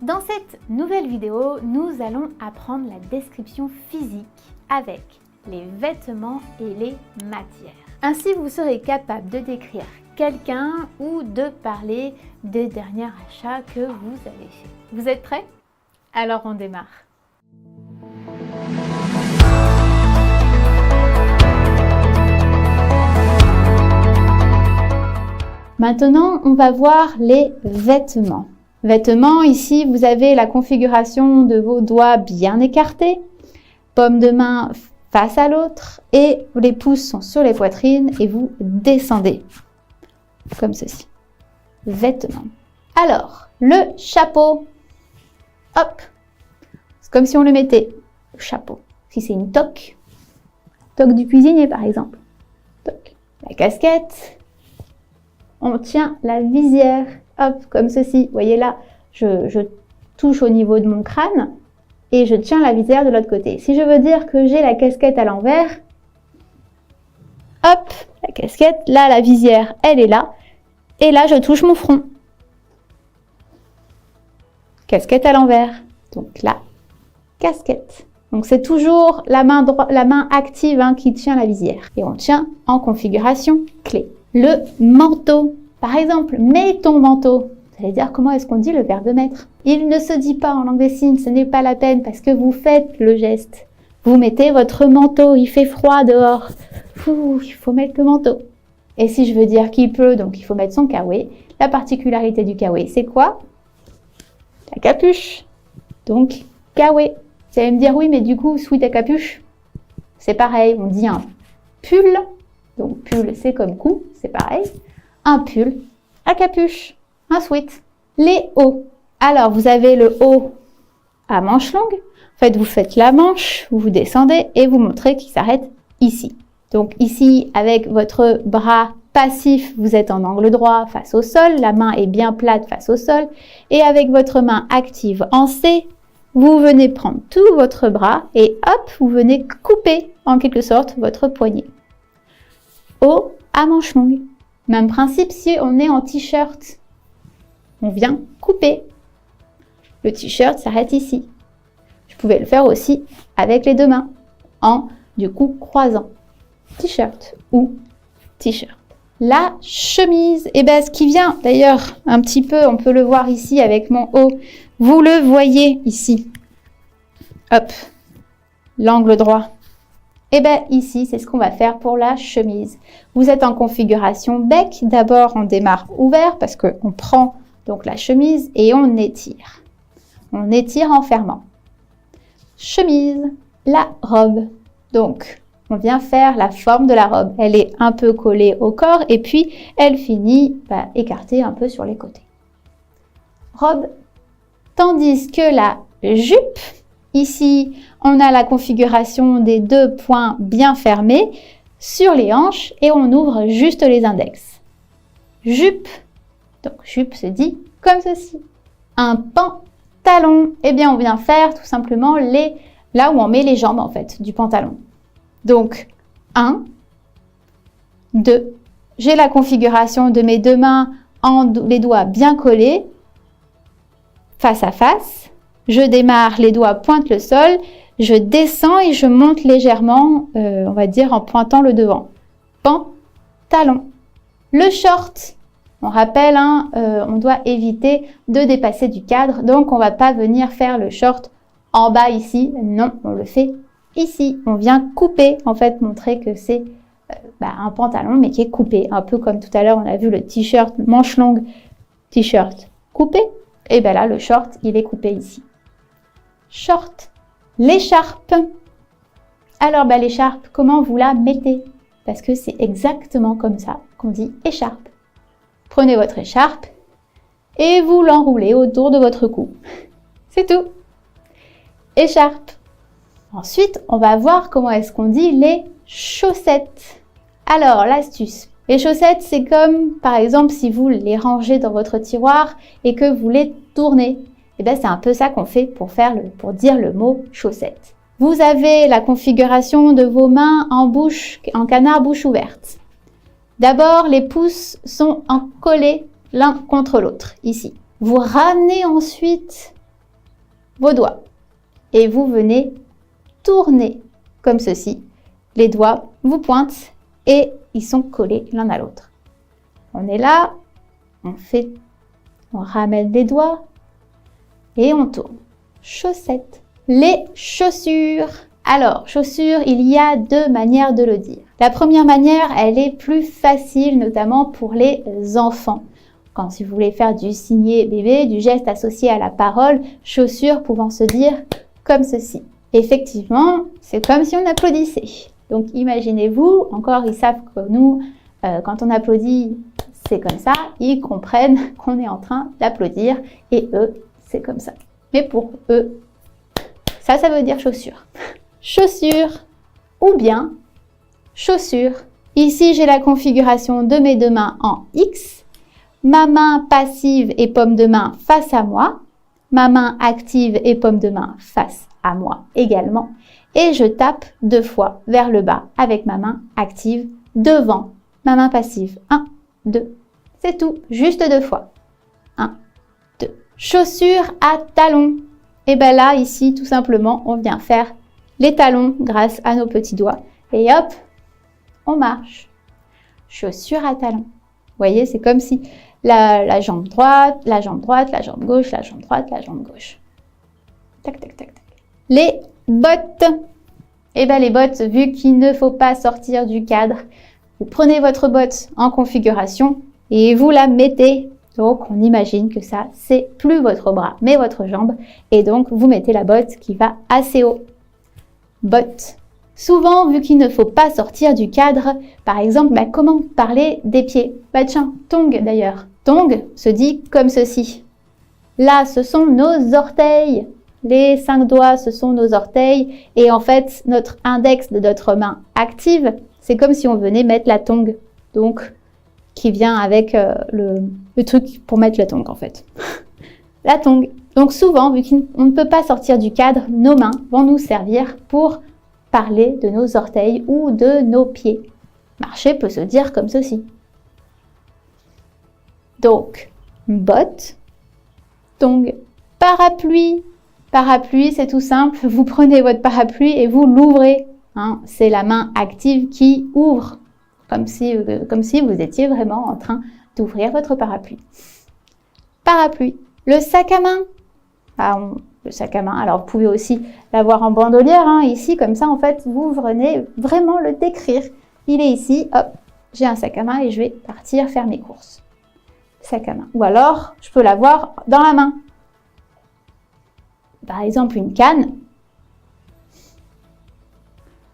Dans cette nouvelle vidéo, nous allons apprendre la description physique avec les vêtements et les matières. Ainsi, vous serez capable de décrire quelqu'un ou de parler des derniers achats que vous avez faits. Vous êtes prêts? Alors on démarre. Maintenant, on va voir les vêtements. Vêtements, ici, vous avez la configuration de vos doigts bien écartés, paume de main face à l'autre et les pouces sont sur les poitrines et vous descendez, comme ceci. Vêtements. Alors, le chapeau, hop, c'est comme si on le mettait au chapeau. Si c'est une toque du cuisinier par exemple, toque. La casquette, on tient la visière, hop, comme ceci. Vous voyez là, je touche au niveau de mon crâne et je tiens la visière de l'autre côté. Si je veux dire que j'ai la casquette à l'envers, hop, la casquette, là, la visière, elle est là. Et là, je touche mon front. Casquette à l'envers. Donc là, casquette. Donc c'est toujours la main active qui tient la visière. Et on tient en configuration clé. Le manteau. Par exemple, mets ton manteau. Vous allez dire comment est-ce qu'on dit le verbe mettre. Il ne se dit pas en langue des signes, ce n'est pas la peine parce que vous faites le geste. Vous mettez votre manteau, il fait froid dehors. Il faut mettre le manteau. Et si je veux dire qu'il pleut, donc il faut mettre son kawaii. La particularité du kawaii, c'est quoi? La capuche. Donc, kawaii. Vous allez me dire, oui, mais du coup, sous ta capuche, c'est pareil. On dit un pull. Donc, pull, c'est comme cou, c'est pareil. Un pull à capuche, un sweat. Les hauts. Alors, vous avez le haut à manche longue. En fait, vous faites la manche, vous descendez et vous montrez qu'il s'arrête ici. Donc, ici, avec votre bras passif, vous êtes en angle droit face au sol. La main est bien plate face au sol. Et avec votre main active en C, vous venez prendre tout votre bras et hop, vous venez couper en quelque sorte votre poignet. Haut à manche longue. Même principe si on est en t-shirt. On vient couper. Le t-shirt s'arrête ici. Je pouvais le faire aussi avec les deux mains, en du coup croisant. T-shirt ou t-shirt. La chemise, et bien ce qui vient d'ailleurs un petit peu, on peut le voir ici avec mon haut. Vous le voyez ici. Hop, l'angle droit. Et bien ici, c'est ce qu'on va faire pour la chemise. Vous êtes en configuration bec. D'abord, on démarre ouvert parce qu'on prend donc la chemise et on étire. On étire en fermant. Chemise, la robe. Donc, on vient faire la forme de la robe. Elle est un peu collée au corps et puis elle finit écartée un peu sur les côtés. Robe. Tandis que la jupe, ici, on a la configuration des deux points bien fermés sur les hanches et on ouvre juste les index. Jupe, donc jupe se dit comme ceci. Un pantalon, eh bien on vient faire tout simplement là où on met les jambes en fait du pantalon. Donc 1, 2, j'ai la configuration de mes deux mains les doigts bien collés, face à face. Je démarre, les doigts pointent le sol, je descends et je monte légèrement, on va dire en pointant le devant. Pantalon. Le short, on rappelle, on doit éviter de dépasser du cadre, donc on ne va pas venir faire le short en bas ici, non, on le fait ici. On vient couper, en fait, montrer que c'est un pantalon, mais qui est coupé, un peu comme tout à l'heure, on a vu le t-shirt manche longue, t-shirt coupé, et bien là, le short, il est coupé ici. Short, l'écharpe. Alors, l'écharpe, comment vous la mettez? Parce que c'est exactement comme ça qu'on dit écharpe. Prenez votre écharpe et vous l'enroulez autour de votre cou. C'est tout. Écharpe. Ensuite, on va voir comment est-ce qu'on dit les chaussettes. Alors, l'astuce. Les chaussettes, c'est comme, par exemple, si vous les rangez dans votre tiroir et que vous les tournez. Et bien, c'est un peu ça qu'on fait pour dire le mot chaussette. Vous avez la configuration de vos mains en canard bouche ouverte. D'abord, les pouces sont collés l'un contre l'autre, ici. Vous ramenez ensuite vos doigts et vous venez tourner comme ceci. Les doigts vous pointent et ils sont collés l'un à l'autre. On est là, on ramène les doigts et on tourne. Chaussettes. Les chaussures. Alors, chaussures, il y a deux manières de le dire. La première manière, elle est plus facile, notamment pour les enfants. Quand si vous voulez faire du signé bébé, du geste associé à la parole, chaussures pouvant se dire comme ceci. Effectivement, c'est comme si on applaudissait. Donc imaginez-vous, encore ils savent que nous, quand on applaudit, c'est comme ça, ils comprennent qu'on est en train d'applaudir et eux, c'est comme ça. Mais pour eux, ça veut dire chaussure. Chaussure ou bien chaussure. Ici, j'ai la configuration de mes deux mains en X. Ma main passive et paume de main face à moi. Ma main active et paume de main face à moi également. Et je tape 2 fois vers le bas avec ma main active devant ma main passive. 1, 2. C'est tout, juste 2 fois. 1, 2. Chaussures à talons. Et bien là, ici, tout simplement, on vient faire les talons grâce à nos petits doigts. Et hop, on marche. Chaussures à talons. Vous voyez, c'est comme si la jambe droite, la jambe droite, la jambe gauche, la jambe droite, la jambe gauche. Tac, tac, tac, tac. Les bottes. Et bien les bottes, vu qu'il ne faut pas sortir du cadre, vous prenez votre botte en configuration et vous la mettez. Donc on imagine que ça, c'est plus votre bras, mais votre jambe. Et donc vous mettez la botte qui va assez haut. Botte. Souvent, vu qu'il ne faut pas sortir du cadre, par exemple, comment parler des pieds? Tiens, tongue d'ailleurs. Tongue se dit comme ceci. Là, ce sont nos orteils. Les 5 doigts, ce sont nos orteils. Et en fait, notre index de notre main active, c'est comme si on venait mettre la tongue. Donc, qui vient avec le truc pour mettre la tongue en fait. La tongue. Donc souvent, vu qu'on ne peut pas sortir du cadre, nos mains vont nous servir pour parler de nos orteils ou de nos pieds. Marcher peut se dire comme ceci. Donc, botte, tongue, parapluie. Parapluie, c'est tout simple. Vous prenez votre parapluie et vous l'ouvrez. C'est la main active qui ouvre, comme si vous étiez vraiment en train d'ouvrir votre parapluie. Parapluie. Le sac à main. Le sac à main, alors vous pouvez aussi l'avoir en bandolière, ici, comme ça, en fait, vous venez vraiment le décrire. Il est ici, hop, j'ai un sac à main et je vais partir faire mes courses. Sac à main. Ou alors, je peux l'avoir dans la main. Par exemple, une canne.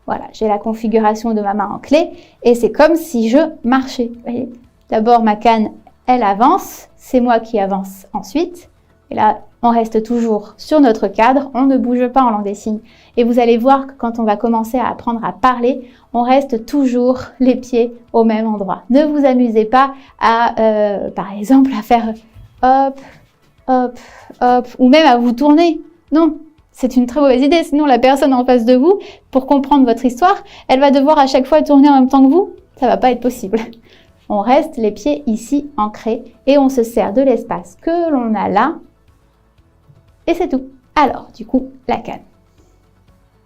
Voilà, j'ai la configuration de ma main en clé et c'est comme si je marchais. D'abord, ma canne, elle avance, c'est moi qui avance ensuite. Et là, on reste toujours sur notre cadre, on ne bouge pas en langue des signes. Et vous allez voir que quand on va commencer à apprendre à parler, on reste toujours les pieds au même endroit. Ne vous amusez pas à, par exemple, à faire hop, hop, hop, ou même à vous tourner. Non, c'est une très mauvaise idée. Sinon, la personne en face de vous, pour comprendre votre histoire, elle va devoir à chaque fois tourner en même temps que vous. Ça ne va pas être possible. On reste les pieds ici ancrés et on se sert de l'espace que l'on a là. Et c'est tout. Alors, du coup, la canne.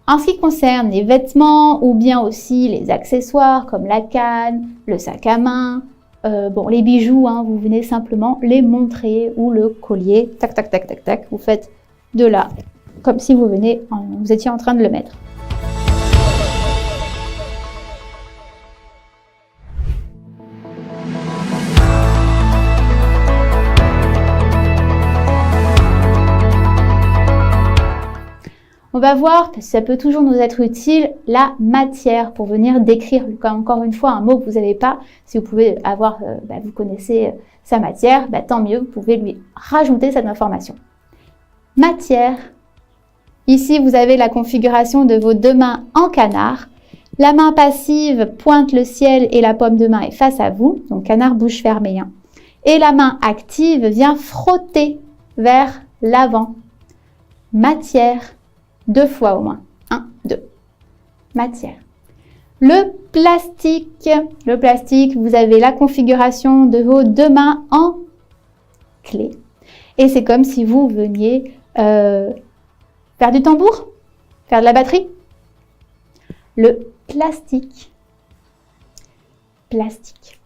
En ce qui concerne les vêtements ou bien aussi les accessoires comme la canne, le sac à main, les bijoux, vous venez simplement les montrer ou le collier. Tac, tac, tac, tac, tac. Vous faites de là, comme si vous étiez en train de le mettre. On va voir, parce que ça peut toujours nous être utile, la matière pour venir décrire, encore une fois, un mot que vous n'avez pas. Si vous pouvez avoir, vous connaissez sa matière, tant mieux, vous pouvez lui rajouter cette information. Matière. Ici, vous avez la configuration de vos deux mains en canard. La main passive pointe le ciel et la paume de main est face à vous, donc canard bouche fermée. Et la main active vient frotter vers l'avant. Matière. 2 fois au moins. 1, 2. Matière. Le plastique. Le plastique, vous avez la configuration de vos deux mains en clé. Et c'est comme si vous veniez Faire du tambour? Faire de la batterie? Le plastique. Plastique.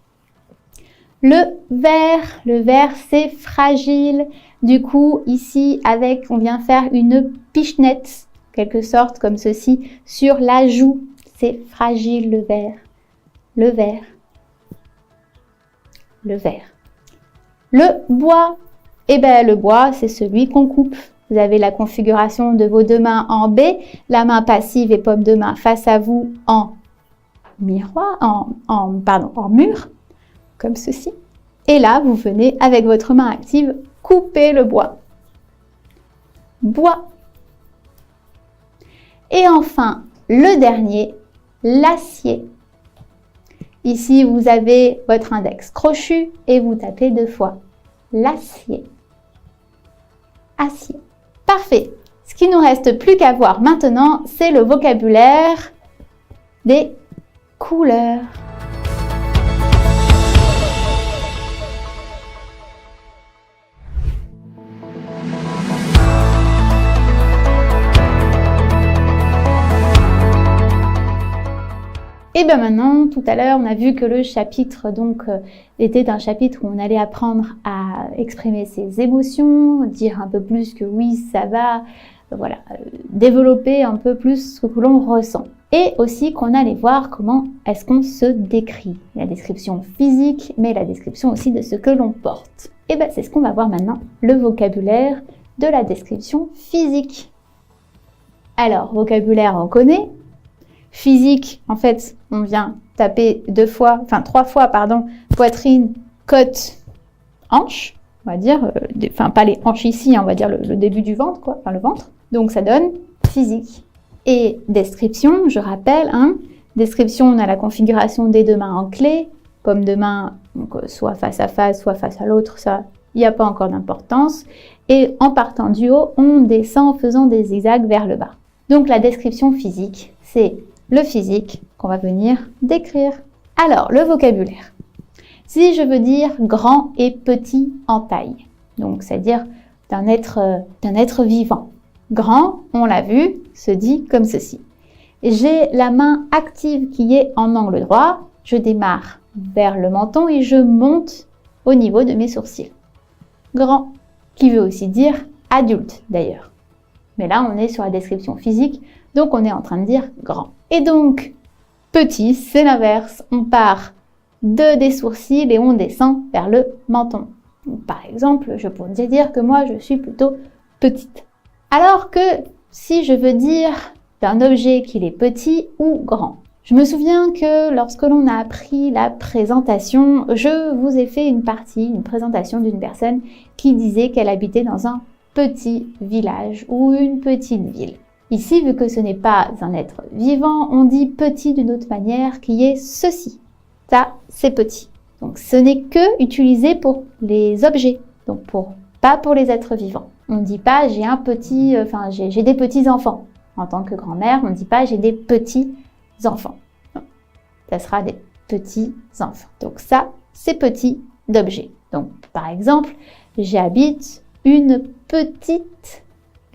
Le verre c'est fragile. Du coup, ici, on vient faire une pichenette, quelque sorte comme ceci, sur la joue. C'est fragile le verre. Le verre. Le verre. Le bois. Eh bien, le bois, c'est celui qu'on coupe. Vous avez la configuration de vos deux mains en B, la main passive et paume de main face à vous en miroir, en mur, comme ceci. Et là, vous venez, avec votre main active, couper le bois. Bois. Et enfin, le dernier, l'acier. Ici, vous avez votre index crochu et vous tapez 2 fois. L'acier. Acier. Parfait. Ce qui nous reste plus qu'à voir maintenant, c'est le vocabulaire des couleurs. Et bien maintenant, tout à l'heure, on a vu que le chapitre était un chapitre où on allait apprendre à exprimer ses émotions, dire un peu plus que oui, ça va, voilà, développer un peu plus ce que l'on ressent. Et aussi qu'on allait voir comment est-ce qu'on se décrit. La description physique, mais la description aussi de ce que l'on porte. Et bien c'est ce qu'on va voir maintenant, le vocabulaire de la description physique. Alors, vocabulaire, on connaît. Physique, en fait, on vient taper 3 fois, poitrine, côte, hanche, on va dire, pas les hanches ici, on va dire le début du ventre, quoi, le ventre. Donc ça donne physique. Et description, je rappelle, description, on a la configuration des deux mains en clé, paume de main, donc, soit face à face, soit face à l'autre, ça, il n'y a pas encore d'importance. Et en partant du haut, on descend en faisant des zigzags vers le bas. Donc la description physique, c'est le physique qu'on va venir décrire. Alors, le vocabulaire. Si je veux dire grand et petit en taille, donc c'est-à-dire d'un être vivant. Grand, on l'a vu, se dit comme ceci. J'ai la main active qui est en angle droit, je démarre vers le menton et je monte au niveau de mes sourcils. Grand, qui veut aussi dire adulte d'ailleurs. Mais là, on est sur la description physique, donc on est en train de dire grand. Et donc, petit, c'est l'inverse. On part des sourcils et on descend vers le menton. Donc, par exemple, je pourrais dire que moi, je suis plutôt petite. Alors que si je veux dire d'un objet qu'il est petit ou grand. Je me souviens que lorsque l'on a appris la présentation, je vous ai fait une présentation d'une personne qui disait qu'elle habitait dans un petit village ou une petite ville. Ici, vu que ce n'est pas un être vivant, on dit petit d'une autre manière qui est ceci. Ça, c'est petit. Donc, ce n'est que utilisé pour les objets, donc pas pour les êtres vivants. On ne dit pas j'ai j'ai des petits enfants. En tant que grand-mère, on ne dit pas j'ai des petits enfants. Non, ça sera des petits enfants. Donc ça, c'est petit d'objet. Donc, par exemple, j'habite une petite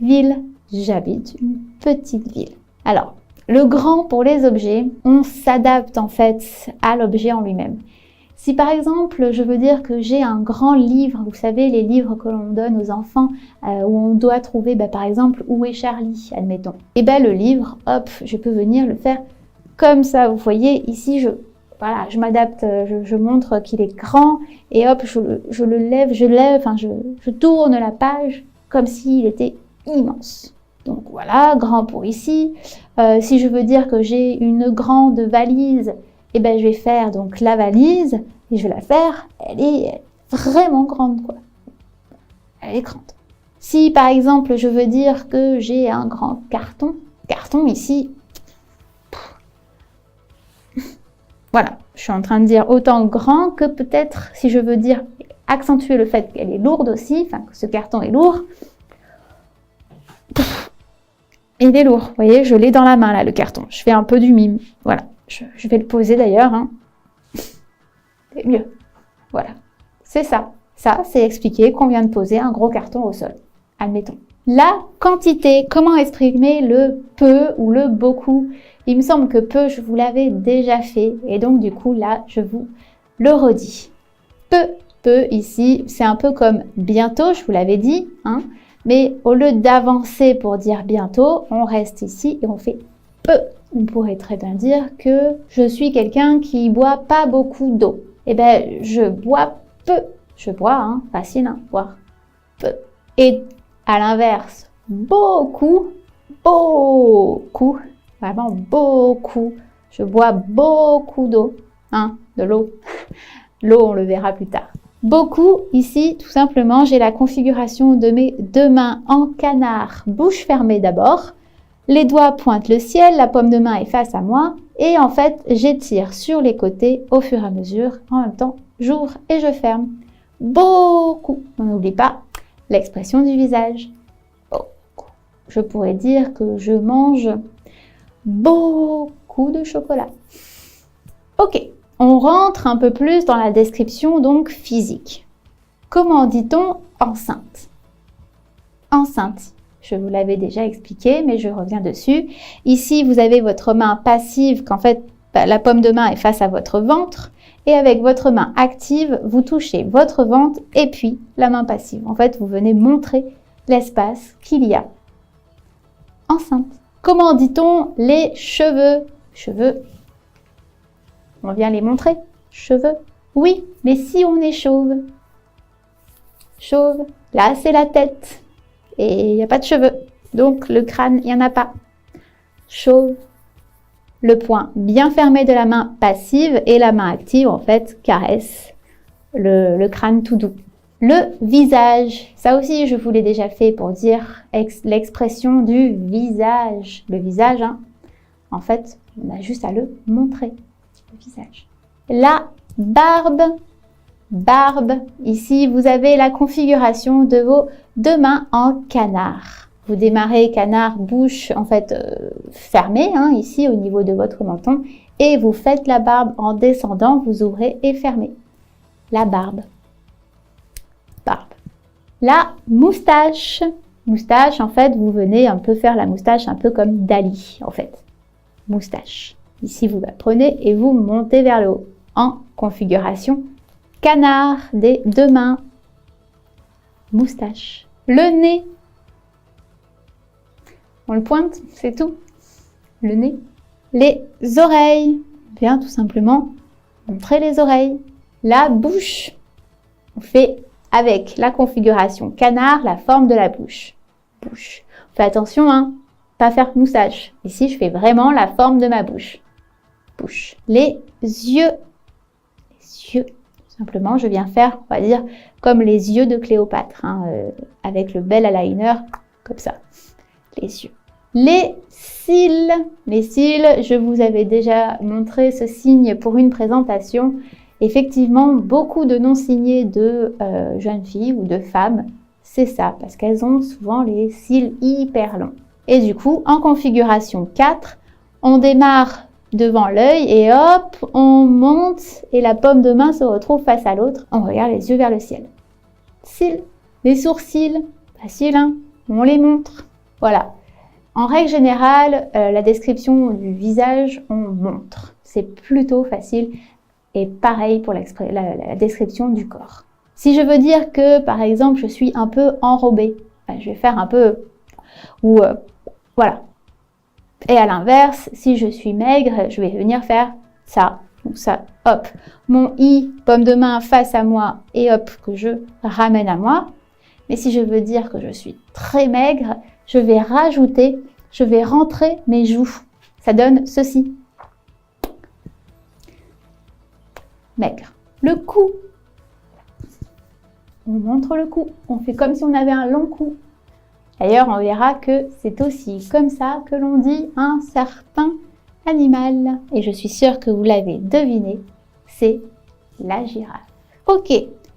ville. J'habite une petite ville. Alors, le grand pour les objets, on s'adapte en fait à l'objet en lui-même. Si par exemple, je veux dire que j'ai un grand livre, vous savez, les livres que l'on donne aux enfants, où on doit trouver, par exemple, où est Charlie, admettons. Et le livre, hop, je peux venir le faire comme ça. Vous voyez, ici, je m'adapte, je montre qu'il est grand, et hop, je tourne la page comme s'il était immense. Donc voilà, grand pour ici. Si je veux dire que j'ai une grande valise, je vais faire donc la valise et je vais la faire, elle est vraiment grande, quoi. Elle est grande. Si par exemple je veux dire que j'ai un grand carton ici, voilà, je suis en train de dire autant grand que peut-être si je veux dire accentuer le fait qu'elle est lourde aussi, que ce carton est lourd. Il est lourd, vous voyez, je l'ai dans la main là, le carton. Je fais un peu du mime, voilà. Je vais le poser d'ailleurs, C'est mieux, voilà. C'est ça. Ça, c'est expliquer qu'on vient de poser un gros carton au sol, admettons. La quantité, comment exprimer le peu ou le beaucoup? Il me semble que peu, je vous l'avais déjà fait et donc du coup là, je vous le redis. Peu ici, c'est un peu comme bientôt, je vous l'avais dit, hein, mais au lieu d'avancer pour dire bientôt, on reste ici et on fait peu. On pourrait très bien dire que je suis quelqu'un qui boit pas beaucoup d'eau. Eh bien, je bois peu. Je bois, hein, facile, hein, boire peu. Et à l'inverse, beaucoup, vraiment beaucoup. Je bois beaucoup d'eau, hein, de l'eau. L'eau, on le verra plus tard. Beaucoup, ici, tout simplement, j'ai la configuration de mes deux mains en canard, bouche fermée d'abord. Les doigts pointent le ciel, la paume de main est face à moi. Et en fait, j'étire sur les côtés au fur et à mesure. En même temps, j'ouvre et je ferme. Beaucoup. On n'oublie pas l'expression du visage. Beaucoup. Je pourrais dire que je mange beaucoup de chocolat. Ok. On rentre un peu plus dans la description donc physique. Comment dit-on enceinte? Enceinte, je vous l'avais déjà expliqué, mais je reviens dessus. Ici, vous avez votre main passive, qu'en fait, la paume de main est face à votre ventre. Et avec votre main active, vous touchez votre ventre et puis la main passive. En fait, vous venez montrer l'espace qu'il y a. Enceinte. Comment dit-on les cheveux? Cheveux. On vient les montrer. Cheveux. Oui, mais si on est chauve. Chauve. Là, c'est la tête. Et il n'y a pas de cheveux. Donc, le crâne, il n'y en a pas. Chauve. Le poing bien fermé de la main passive et la main active, en fait, caresse le crâne tout doux. Le visage. Ça aussi, je vous l'ai déjà fait pour dire l'expression du visage. Le visage, hein, en fait, on a juste à le montrer. Visage. La barbe. Barbe. Ici, vous avez la configuration de vos deux mains en canard. Vous démarrez canard, bouche en fait fermée, hein, ici au niveau de votre menton. Et vous faites la barbe en descendant, vous ouvrez et fermez. La barbe. Barbe. La moustache. Moustache, en fait, vous venez un peu faire la moustache un peu comme Dali, en fait. Moustache. Ici, vous la prenez et vous montez vers le haut en configuration canard des deux mains. Moustache. Le nez. On le pointe, c'est tout. Le nez. Les oreilles. Bien, tout simplement, montrer les oreilles. La bouche. On fait avec la configuration canard la forme de la bouche. Bouche. Faites attention, hein, pas faire moustache. Ici, je fais vraiment la forme de ma bouche. Bouche. Les yeux. Les yeux. Simplement, je viens faire, on va dire, comme les yeux de Cléopâtre, hein, avec le bel eyeliner, comme ça. Les yeux. Les cils. Les cils, je vous avais déjà montré ce signe pour une présentation. Effectivement, beaucoup de noms signés de jeunes filles ou de femmes, c'est ça, parce qu'elles ont souvent les cils hyper longs. Et du coup, en configuration 4, on démarre devant l'œil et hop, on monte et la paume de main se retrouve face à l'autre. On regarde les yeux vers le ciel. Cils, les sourcils, facile, hein, on les montre. Voilà. En règle générale, la description du visage, on montre. C'est plutôt facile et pareil pour la description du corps. Si je veux dire que, par exemple, je suis un peu enrobée, ben, je vais faire un peu, ou voilà. Et à l'inverse, si je suis maigre, je vais venir faire ça, ou ça, hop. Mon i, paume de main face à moi, et hop, que je ramène à moi. Mais si je veux dire que je suis très maigre, je vais rajouter, je vais rentrer mes joues. Ça donne ceci. Maigre. Le cou. On montre le cou. On fait comme si on avait un long cou. D'ailleurs, on verra que c'est aussi comme ça que l'on dit un certain animal. Et je suis sûre que vous l'avez deviné, c'est la girafe. Ok,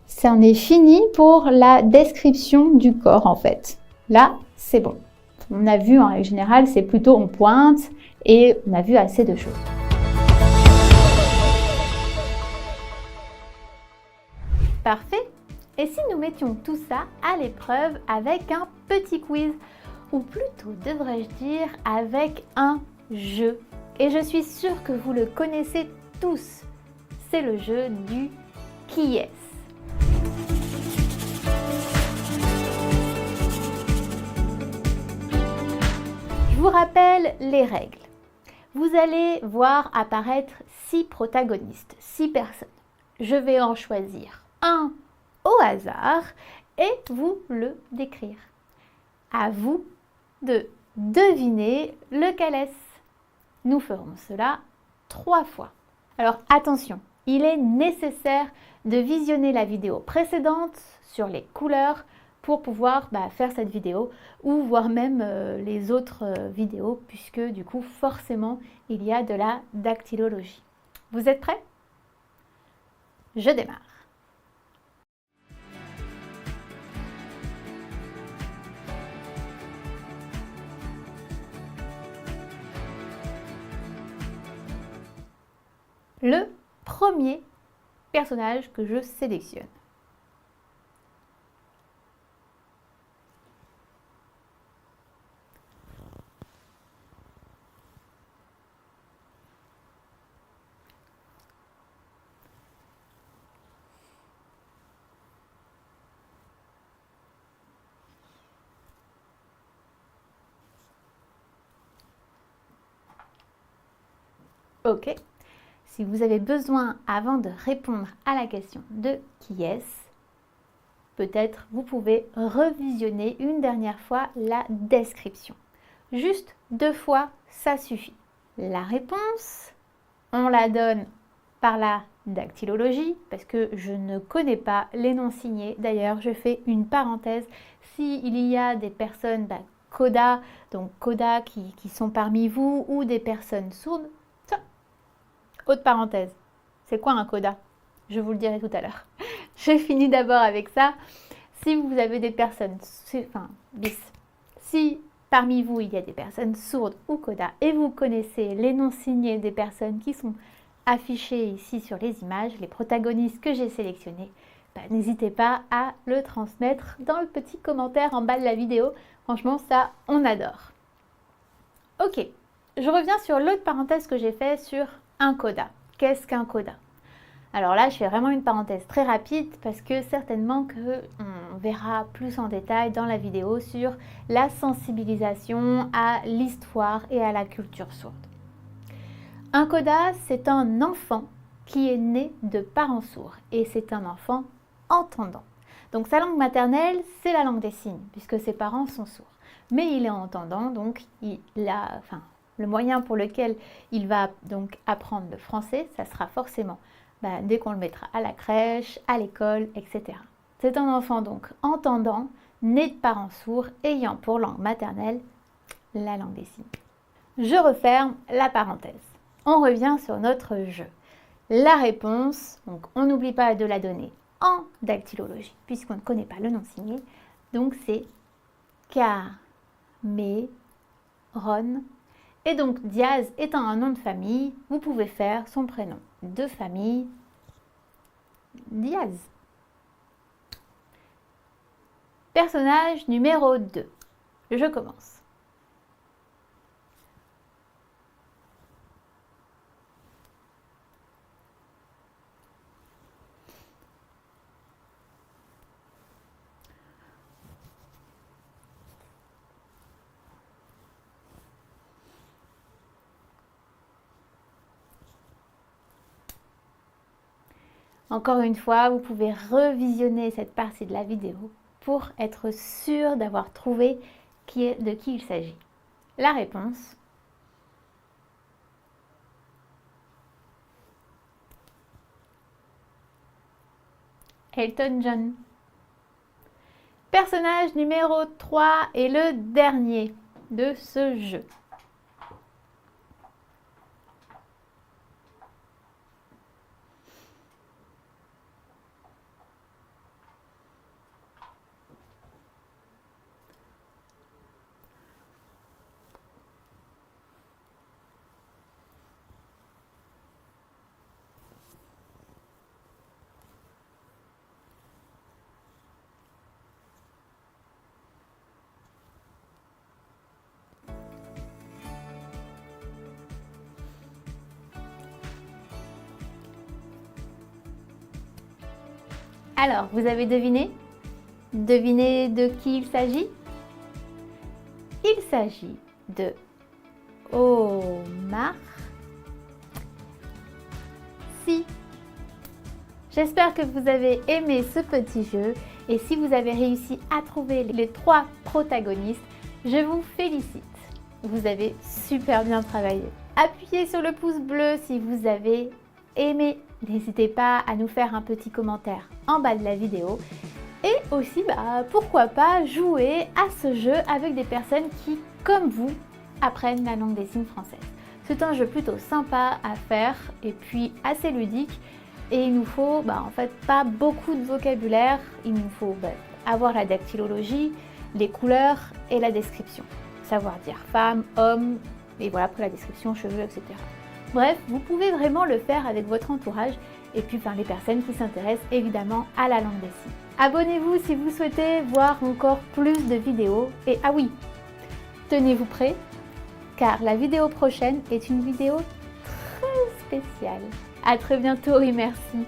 ça en est fini pour la description du corps en fait. Là, c'est bon. On a vu en règle générale, c'est plutôt on pointe et on a vu assez de choses. Parfait. Et si nous mettions tout ça à l'épreuve avec un petit quiz, ou plutôt devrais-je dire avec un jeu? Et je suis sûre que vous le connaissez tous, c'est le jeu du qui est-ce. Je vous rappelle les règles. Vous allez voir apparaître 6 protagonistes, 6 personnes. Je vais en choisir un au hasard et vous le décrire. À vous de deviner lequel est-ce. Nous ferons cela 3 fois. Alors attention, il est nécessaire de visionner la vidéo précédente sur les couleurs pour pouvoir faire cette vidéo ou voir même les autres vidéos puisque du coup forcément il y a de la dactylologie. Vous êtes prêts? Je démarre. Le premier personnage que je sélectionne. Ok. Si vous avez besoin, avant de répondre à la question de qui est-ce, peut-être vous pouvez revisionner une dernière fois la description. Juste 2 fois, ça suffit. La réponse, on la donne par la dactylologie, parce que je ne connais pas les noms signés. D'ailleurs, je fais une parenthèse. S'il y a des personnes coda, donc coda qui sont parmi vous, ou des personnes sourdes, autre parenthèse, c'est quoi un coda? Je vous le dirai tout à l'heure. Je finis d'abord avec ça. Si vous avez des personnes, si parmi vous il y a des personnes sourdes ou coda et vous connaissez les noms signés des personnes qui sont affichées ici sur les images, les protagonistes que j'ai sélectionnés, n'hésitez pas à le transmettre dans le petit commentaire en bas de la vidéo. Franchement, ça, on adore. Ok, je reviens sur l'autre parenthèse que j'ai fait sur un coda. Qu'est-ce qu'un coda? Alors là, je fais vraiment une parenthèse très rapide parce que certainement qu'on verra plus en détail dans la vidéo sur la sensibilisation à l'histoire et à la culture sourde. Un coda, c'est un enfant qui est né de parents sourds et c'est un enfant entendant. Donc sa langue maternelle, c'est la langue des signes puisque ses parents sont sourds. Mais il est entendant, donc le moyen pour lequel il va donc apprendre le français, ça sera forcément dès qu'on le mettra à la crèche, à l'école, etc. C'est un enfant donc entendant, né de parents sourds, ayant pour langue maternelle la langue des signes. Je referme la parenthèse. On revient sur notre jeu. La réponse, donc on n'oublie pas de la donner en dactylologie, puisqu'on ne connaît pas le nom signé. Donc c'est Caméron. Et donc Diaz étant un nom de famille, vous pouvez faire son prénom de famille Diaz. Personnage numéro 2. Je commence. Encore une fois, vous pouvez revisionner cette partie de la vidéo pour être sûr d'avoir trouvé de qui il s'agit. La réponse, Elton John. Personnage numéro 3 et le dernier de ce jeu. Alors, vous avez deviné? Devinez de qui il s'agit? Il s'agit de Omar Sy. J'espère que vous avez aimé ce petit jeu et si vous avez réussi à trouver les 3 protagonistes, je vous félicite. Vous avez super bien travaillé. Appuyez sur le pouce bleu si vous avez aimé. N'hésitez pas à nous faire un petit commentaire en bas de la vidéo. Et aussi, pourquoi pas jouer à ce jeu avec des personnes qui, comme vous, apprennent la langue des signes française. C'est un jeu plutôt sympa à faire et puis assez ludique. Et il nous faut en fait pas beaucoup de vocabulaire. Il nous faut avoir la dactylologie, les couleurs et la description. Savoir dire femme, homme, et voilà pour la description, cheveux, etc. Bref, vous pouvez vraiment le faire avec votre entourage et puis les personnes qui s'intéressent évidemment à la langue des signes. Abonnez-vous si vous souhaitez voir encore plus de vidéos. Et ah oui, tenez-vous prêts, car la vidéo prochaine est une vidéo très spéciale. À très bientôt et merci.